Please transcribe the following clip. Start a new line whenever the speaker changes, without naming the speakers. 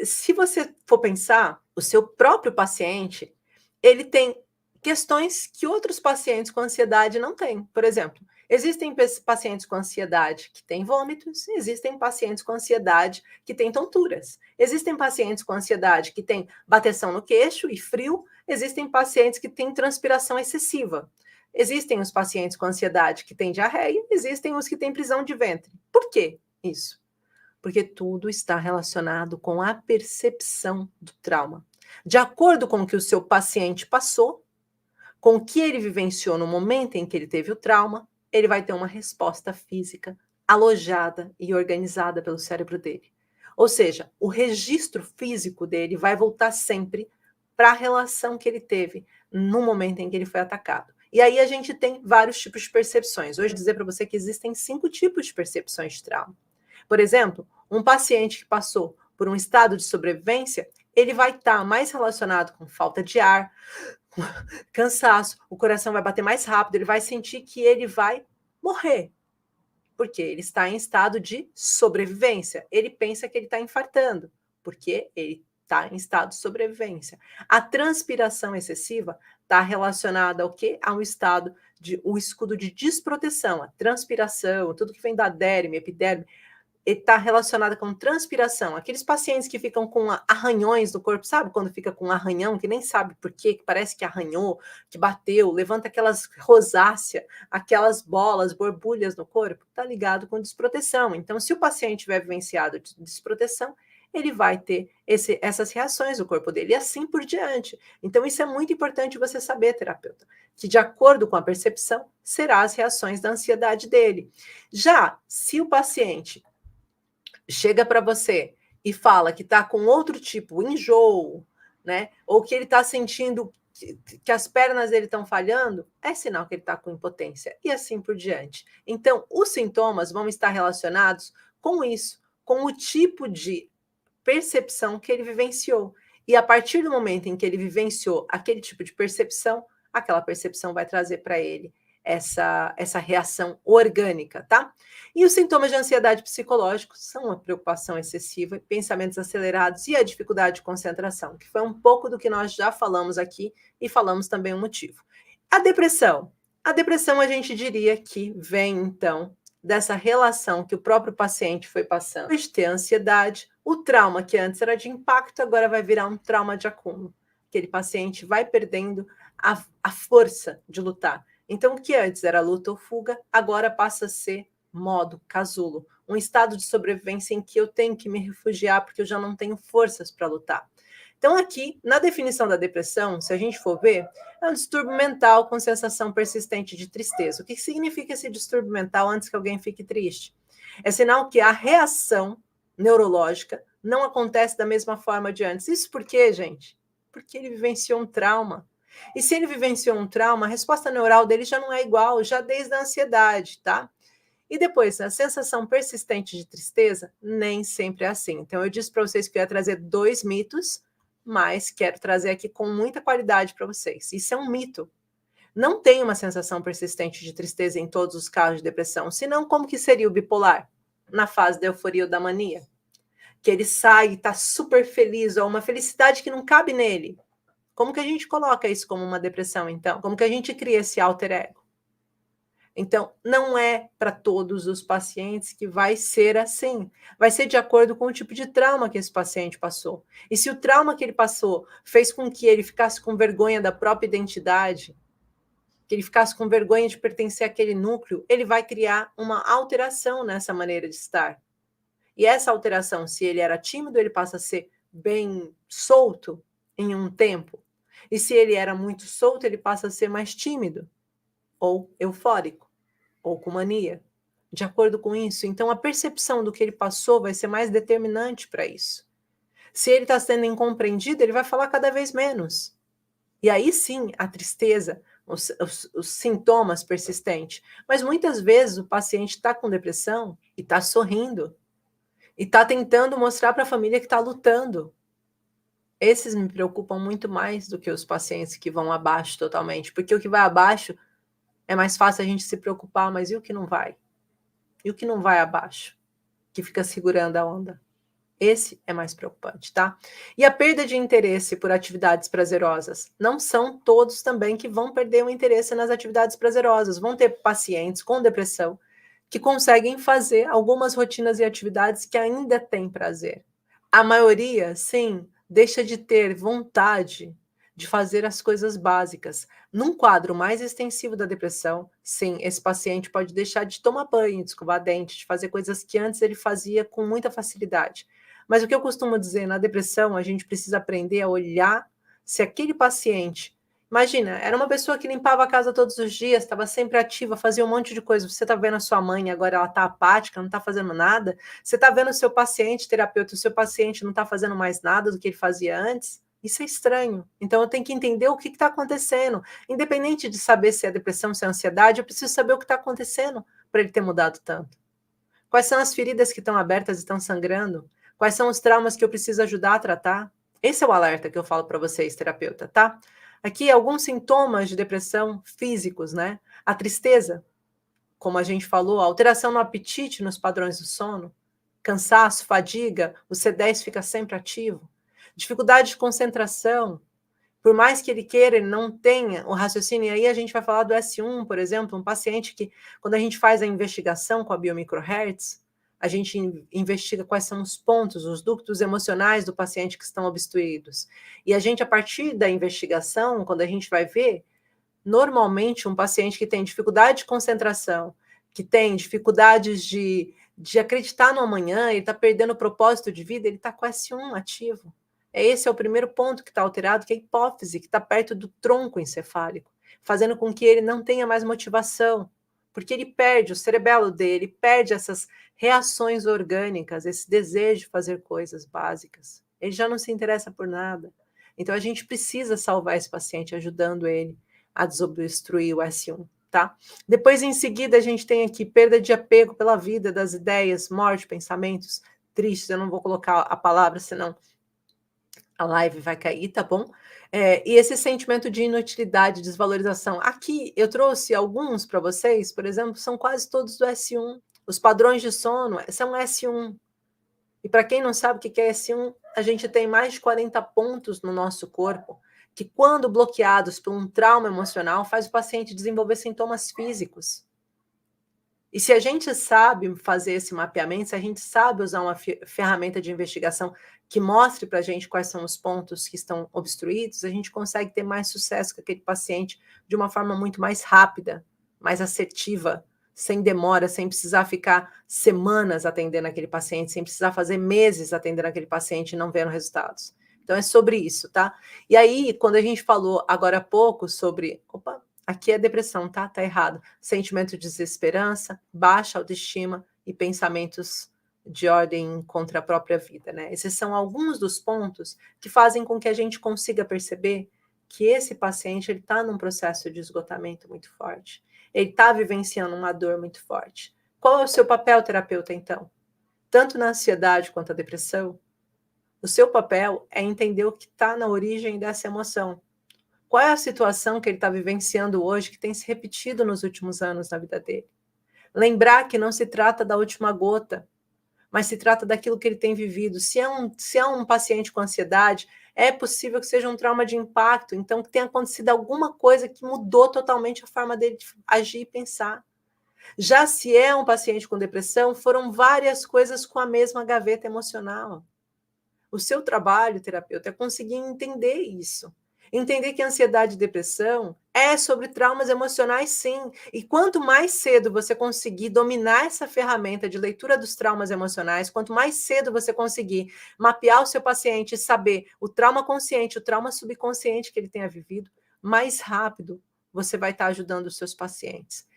se você for pensar, o seu próprio paciente, ele tem questões que outros pacientes com ansiedade não têm. Por exemplo, existem pacientes com ansiedade que têm vômitos, existem pacientes com ansiedade que têm tonturas, existem pacientes com ansiedade que têm bateção no queixo e frio, existem pacientes que têm transpiração excessiva, existem os pacientes com ansiedade que têm diarreia, existem os que têm prisão de ventre. Por que isso? Porque tudo está relacionado com a percepção do trauma. De acordo com o que o seu paciente passou, com o que ele vivenciou no momento em que ele teve o trauma, ele vai ter uma resposta física alojada e organizada pelo cérebro dele. Ou seja, o registro físico dele vai voltar sempre para a relação que ele teve no momento em que ele foi atacado. E aí a gente tem vários tipos de percepções. Hoje, dizer para você que existem 5 tipos de percepções de trauma. Por exemplo, um paciente que passou por um estado de sobrevivência, ele vai estar mais relacionado com falta de ar, cansaço, o coração vai bater mais rápido, ele vai sentir que ele vai morrer, porque ele está em estado de sobrevivência. Ele pensa que ele está infartando, porque ele está em estado de sobrevivência. A transpiração excessiva está relacionada ao quê? A um estado de o escudo de desproteção, a transpiração, tudo que vem da derme, epiderme, está relacionada com transpiração. Aqueles pacientes que ficam com arranhões no corpo, sabe quando fica com um arranhão, que nem sabe por quê, que parece que arranhou, que bateu, levanta aquelas rosácea, aquelas bolas, borbulhas no corpo, está ligado com desproteção. Então, se o paciente tiver vivenciado de desproteção, ele vai ter essas reações no corpo dele e assim por diante. Então, isso é muito importante você saber, terapeuta, que de acordo com a percepção, serão as reações da ansiedade dele. Já se o paciente chega para você e fala que está com outro tipo, enjoo, né? Ou que ele está sentindo que as pernas dele estão falhando, é sinal que ele está com impotência e assim por diante. Então, os sintomas vão estar relacionados com isso, com o tipo de percepção que ele vivenciou. E a partir do momento em que ele vivenciou aquele tipo de percepção, aquela percepção vai trazer para ele essa reação orgânica, tá? E os sintomas de ansiedade psicológicos são a preocupação excessiva, pensamentos acelerados e a dificuldade de concentração, que foi um pouco do que nós já falamos aqui e falamos também o motivo. A depressão a gente diria que vem, então, dessa relação que o próprio paciente foi passando. De ter ansiedade, o trauma que antes era de impacto, agora vai virar um trauma de acúmulo. Aquele paciente vai perdendo a força de lutar. Então, o que antes era luta ou fuga, agora passa a ser modo casulo, um estado de sobrevivência em que eu tenho que me refugiar porque eu já não tenho forças para lutar. Então, aqui, na definição da depressão, se a gente for ver, é um distúrbio mental com sensação persistente de tristeza. O que significa esse distúrbio mental antes que alguém fique triste? É sinal que a reação neurológica não acontece da mesma forma de antes. Isso por quê, gente? Porque ele vivenciou um trauma. E se ele vivenciou um trauma, a resposta neural dele já não é igual, já desde a ansiedade, tá? E depois, a sensação persistente de tristeza nem sempre é assim. Então, eu disse para vocês que eu ia trazer 2 mitos, mas quero trazer aqui com muita qualidade para vocês. Isso é um mito. Não tem uma sensação persistente de tristeza em todos os casos de depressão, senão como que seria o bipolar? Na fase da euforia ou da mania. Que ele sai e está super feliz, ou uma felicidade que não cabe nele. Como que a gente coloca isso como uma depressão, então? Como que a gente cria esse alter ego? Então, não é para todos os pacientes que vai ser assim. Vai ser de acordo com o tipo de trauma que esse paciente passou. E se o trauma que ele passou fez com que ele ficasse com vergonha da própria identidade, que ele ficasse com vergonha de pertencer àquele núcleo, ele vai criar uma alteração nessa maneira de estar. E essa alteração, se ele era tímido, ele passa a ser bem solto em um tempo. E se ele era muito solto, ele passa a ser mais tímido ou eufórico, ou com mania. De acordo com isso, então a percepção do que ele passou vai ser mais determinante para isso. Se ele está sendo incompreendido, ele vai falar cada vez menos. E aí sim, a tristeza, os sintomas persistentes. Mas muitas vezes o paciente está com depressão e está sorrindo. E está tentando mostrar para a família que está lutando. Esses me preocupam muito mais do que os pacientes que vão abaixo totalmente. Porque o que vai abaixo é mais fácil a gente se preocupar, mas e o que não vai? E o que não vai abaixo? Que fica segurando a onda? Esse é mais preocupante, tá? E a perda de interesse por atividades prazerosas. Não são todos também que vão perder o interesse nas atividades prazerosas. Vão ter pacientes com depressão que conseguem fazer algumas rotinas e atividades que ainda têm prazer. A maioria, sim, deixa de ter vontade de fazer as coisas básicas. Num quadro mais extensivo da depressão, sim, esse paciente pode deixar de tomar banho, de escovar dente, de fazer coisas que antes ele fazia com muita facilidade. Mas o que eu costumo dizer, na depressão, a gente precisa aprender a olhar se aquele paciente. Imagina, era uma pessoa que limpava a casa todos os dias, estava sempre ativa, fazia um monte de coisa. Você está vendo a sua mãe, agora ela está apática, não está fazendo nada. Você está vendo o seu paciente, terapeuta, o seu paciente não está fazendo mais nada do que ele fazia antes. Isso é estranho. Então, eu tenho que entender o que está acontecendo. Independente de saber se é depressão, se é ansiedade, eu preciso saber o que está acontecendo para ele ter mudado tanto. Quais são as feridas que estão abertas e estão sangrando? Quais são os traumas que eu preciso ajudar a tratar? Esse é o alerta que eu falo para vocês, terapeuta, tá? Aqui, alguns sintomas de depressão físicos, né? A tristeza, como a gente falou, a alteração no apetite, nos padrões do sono, cansaço, fadiga, o C10 fica sempre ativo, dificuldade de concentração, por mais que ele queira, ele não tenha o raciocínio, e aí a gente vai falar do S1, por exemplo, um paciente que, quando a gente faz a investigação com a biomicrohertz, a gente investiga quais são os pontos, os ductos emocionais do paciente que estão obstruídos. E a gente, a partir da investigação, quando a gente vai ver, normalmente um paciente que tem dificuldade de concentração, que tem dificuldades de acreditar no amanhã, ele está perdendo o propósito de vida, ele está com S1 ativo. Esse é o primeiro ponto que está alterado, que é a hipófise, que está perto do tronco encefálico, fazendo com que ele não tenha mais motivação, porque ele perde o cerebelo dele, perde essas reações orgânicas, esse desejo de fazer coisas básicas. Ele já não se interessa por nada. Então, a gente precisa salvar esse paciente, ajudando ele a desobstruir o S1, tá? Depois, em seguida, a gente tem aqui perda de apego pela vida, das ideias, morte, pensamentos tristes. Eu não vou colocar a palavra, senão a live vai cair, tá bom? E esse sentimento de inutilidade, desvalorização. Aqui eu trouxe alguns para vocês, por exemplo, são quase todos do S1. Os padrões de sono são S1. E para quem não sabe o que é S1, a gente tem mais de 40 pontos no nosso corpo que, quando bloqueados por um trauma emocional, faz o paciente desenvolver sintomas físicos. E se a gente sabe fazer esse mapeamento, se a gente sabe usar uma ferramenta de investigação que mostre para a gente quais são os pontos que estão obstruídos, a gente consegue ter mais sucesso com aquele paciente de uma forma muito mais rápida, mais assertiva, sem demora, sem precisar ficar semanas atendendo aquele paciente, sem precisar fazer meses atendendo aquele paciente e não vendo resultados. Então, é sobre isso, tá? E aí, quando a gente falou agora há pouco sobre... Opa! Aqui é depressão, tá? Tá errado. Sentimento de desesperança, baixa autoestima e pensamentos de ordem contra a própria vida, né? Esses são alguns dos pontos que fazem com que a gente consiga perceber que esse paciente ele está num processo de esgotamento muito forte. Ele está vivenciando uma dor muito forte. Qual é o seu papel, terapeuta, então? Tanto na ansiedade quanto na depressão, o seu papel é entender o que está na origem dessa emoção. Qual é a situação que ele está vivenciando hoje que tem se repetido nos últimos anos na vida dele? Lembrar que não se trata da última gota, mas se trata daquilo que ele tem vivido. Se é um paciente com ansiedade, é possível que seja um trauma de impacto, então que tenha acontecido alguma coisa que mudou totalmente a forma dele de agir e pensar. Já se é um paciente com depressão, foram várias coisas com a mesma gaveta emocional. O seu trabalho, terapeuta, é conseguir entender isso. Entender que ansiedade e depressão é sobre traumas emocionais, sim. E quanto mais cedo você conseguir dominar essa ferramenta de leitura dos traumas emocionais, quanto mais cedo você conseguir mapear o seu paciente e saber o trauma consciente, o trauma subconsciente que ele tenha vivido, mais rápido você vai estar ajudando os seus pacientes.